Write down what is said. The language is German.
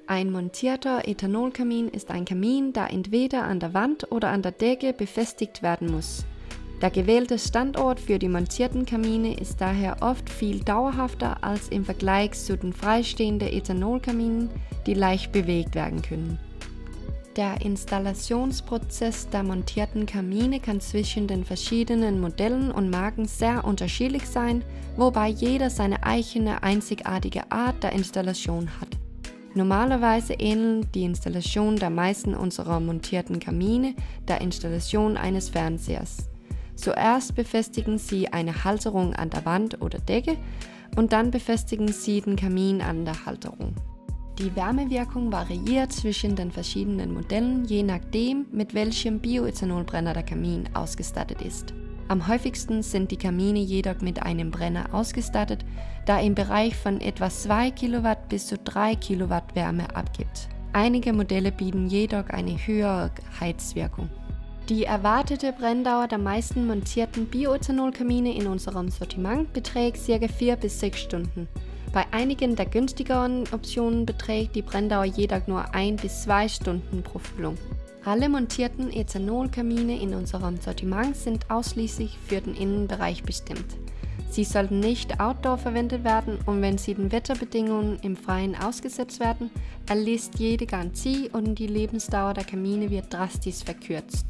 Ein montierter Ethanolkamin ist ein Kamin, der entweder an der Wand oder an der Decke befestigt werden muss. Der gewählte Standort für die montierten Kamine ist daher oft viel dauerhafter als im Vergleich zu den freistehenden Ethanolkaminen, die leicht bewegt werden können. Der Installationsprozess der montierten Kamine kann zwischen den verschiedenen Modellen und Marken sehr unterschiedlich sein, wobei jeder seine eigene einzigartige Art der Installation hat. Normalerweise ähneln die Installation der meisten unserer montierten Kamine der Installation eines Fernsehers. Zuerst befestigen Sie eine Halterung an der Wand oder Decke und dann befestigen Sie den Kamin an der Halterung. Die Wärmewirkung variiert zwischen den verschiedenen Modellen, je nachdem, mit welchem Bioethanolbrenner der Kamin ausgestattet ist. Am häufigsten sind die Kamine jedoch mit einem Brenner ausgestattet, der im Bereich von etwa 2 Kilowatt bis zu 3 Kilowatt Wärme abgibt. Einige Modelle bieten jedoch eine höhere Heizwirkung. Die erwartete Brenndauer der meisten montierten Bioethanolkamine in unserem Sortiment beträgt ca. 4 bis 6 Stunden. Bei einigen der günstigeren Optionen beträgt die Brenndauer jedoch nur 1 bis 2 Stunden pro Füllung. Alle montierten Ethanolkamine in unserem Sortiment sind ausschließlich für den Innenbereich bestimmt. Sie sollten nicht outdoor verwendet werden und wenn sie den Wetterbedingungen im Freien ausgesetzt werden, erlischt jede Garantie und die Lebensdauer der Kamine wird drastisch verkürzt.